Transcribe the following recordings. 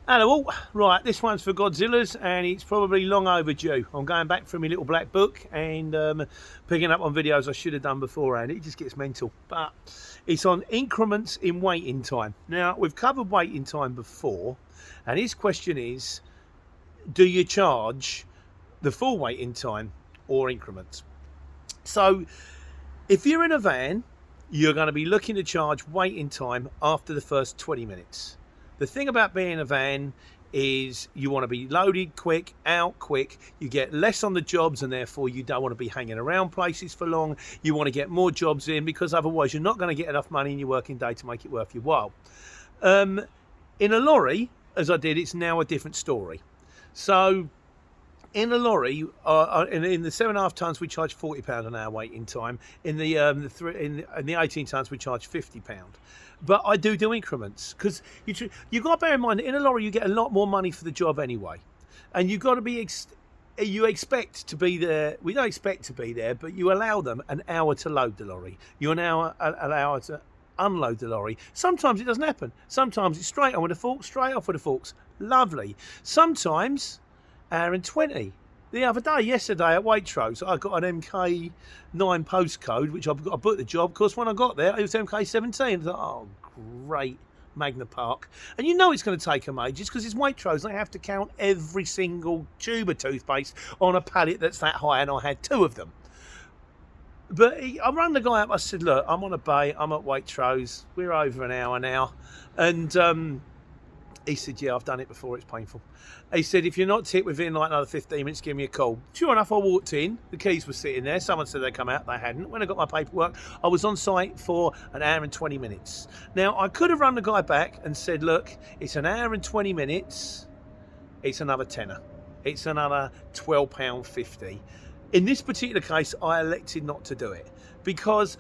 Hello all. Right, this one's for Godzillas and it's probably long overdue. I'm going back through my little black book and picking up on videos I should have done beforehand. It just gets mental. But it's on increments in waiting time. Now, we've covered waiting time before, and his question is, do you charge the full waiting time or increments? So if you're in a van, you're going to be looking to charge waiting time after the first 20 minutes. The thing about being a van is you want to be loaded quick, out quick. You get less on the jobs and therefore you don't want to be hanging around places for long. You want to get more jobs in because otherwise you're not going to get enough money in your working day to make it worth your while. In a lorry, as I did, it's now a different story. So in a lorry, in the 7.5 tons, we charge £40 an hour waiting time. In the in the 18 tons, we charge £50. But I do increments because you've got to bear in mind that in a lorry you get a lot more money for the job anyway, and you've got to be you expect to be there. We don't expect to be there, but you allow them an hour to load the lorry. You allow to unload the lorry. Sometimes it doesn't happen. Sometimes it's straight on with the forks, straight off with the forks. Lovely. Sometimes hour and 20. The other day, yesterday at Waitrose, I got an MK9 postcode, which I booked the job. Of course, when I got there, it was MK17. I thought, oh, great, Magna Park. And you know it's going to take them ages because it's Waitrose. They have to count every single tube of toothpaste on a pallet that's that high, and I had 2 of them. But I rang the guy up. I said, look, I'm on a bay. I'm at Waitrose. We're over an hour now. And he said, yeah, I've done it before. It's painful. He said, if you're not tipped within like another 15 minutes, give me a call. Sure enough, I walked in. The keys were sitting there. Someone said they'd come out. They hadn't. When I got my paperwork, I was on site for an hour and 20 minutes. Now, I could have run the guy back and said, look, it's an hour and 20 minutes. It's another tenner. It's another £12.50. In this particular case, I elected not to do it because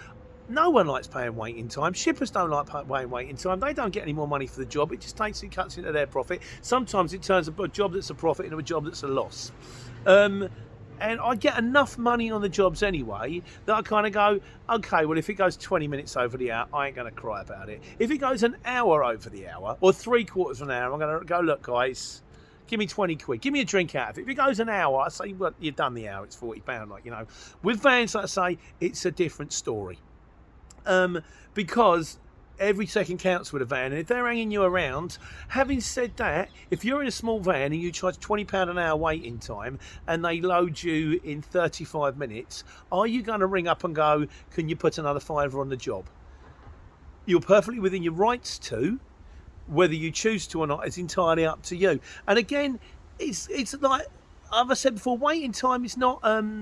no one likes paying waiting time. Shippers don't like paying waiting time. They don't get any more money for the job. It just cuts into their profit. Sometimes it turns a job that's a profit into a job that's a loss. And I get enough money on the jobs anyway that I kind of go, okay, well, if it goes 20 minutes over the hour, I ain't going to cry about it. If it goes an hour over the hour or 3/4 of an hour, I'm going to go, look, guys, give me 20 quid. Give me a drink out of it. If it goes an hour, I say, well, you've done the hour. It's £40. Like, you know, with vans, like I say, it's a different story. Because every second counts with a van, and if they're hanging you around. Having said that, if you're in a small van and you charge £20 an hour waiting time and they load you in 35 minutes, are you going to ring up and go, can you put another £5 on the job? You're perfectly within your rights to. Whether you choose to or not is entirely up to you. And again, it's like I've said before, waiting time is not a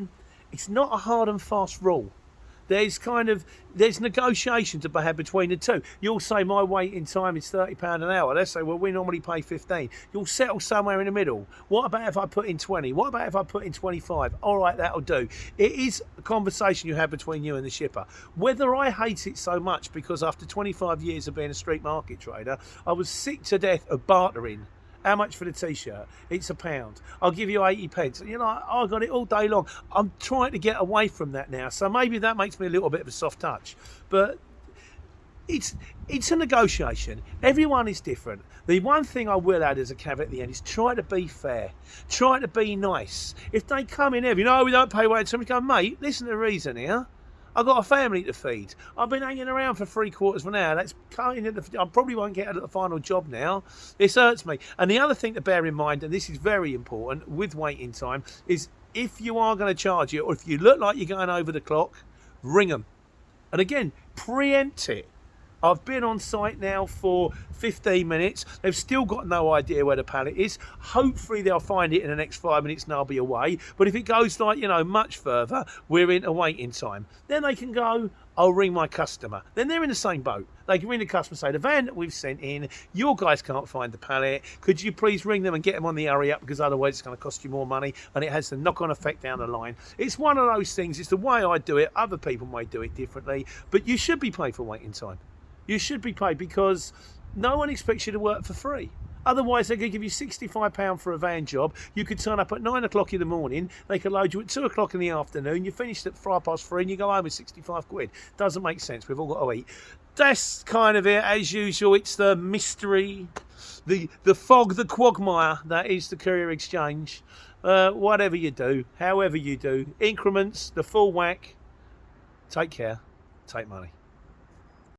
hard and fast rule. There's negotiation to be had between the two. You'll say my waiting time is £30 an hour. Let's say, well, we normally pay 15. You'll settle somewhere in the middle. What about if I put in 20? What about if I put in 25? All right, that'll do. It is a conversation you have between you and the shipper. Whether I hate it so much because after 25 years of being a street market trader, I was sick to death of bartering. How much for the t-shirt? It's £1. I'll give you 80 pence. You know, I got it all day long. I'm trying to get away from that now. So maybe that makes me a little bit of a soft touch. But it's a negotiation. Everyone is different. The one thing I will add as a caveat at the end is try to be fair. Try to be nice. If they come in heavy, no, we don't pay wait. Somebody go, mate, listen to the reason here. I've got a family to feed. I've been hanging around for 3/4 of an hour. That's cutting at I probably won't get at the final job now. This hurts me. And the other thing to bear in mind, and this is very important with waiting time, is if you are going to charge it, or if you look like you're going over the clock, ring them. And again, preempt it. I've been on site now for 15 minutes. They've still got no idea where the pallet is. Hopefully they'll find it in the next 5 minutes and I'll be away. But if it goes like, much further, we're into waiting time. Then they can go, I'll ring my customer. Then they're in the same boat. They can ring the customer and say, the van that we've sent in, your guys can't find the pallet. Could you please ring them and get them on the hurry up, because otherwise it's going to cost you more money and it has the knock-on effect down the line. It's one of those things. It's the way I do it. Other people may do it differently. But you should be paid for waiting time. You should be paid because no one expects you to work for free. Otherwise, they're going to give you £65 for a van job. You could turn up at 9 o'clock in the morning. They could load you at 2 o'clock in the afternoon. You finished at 3:30 and you go home with 65 quid. Doesn't make sense. We've all got to eat. that's kind of it. As usual, it's the mystery, the fog, the quagmire that is the Courier Exchange. Whatever you do, however you do, increments, the full whack. Take care, take money.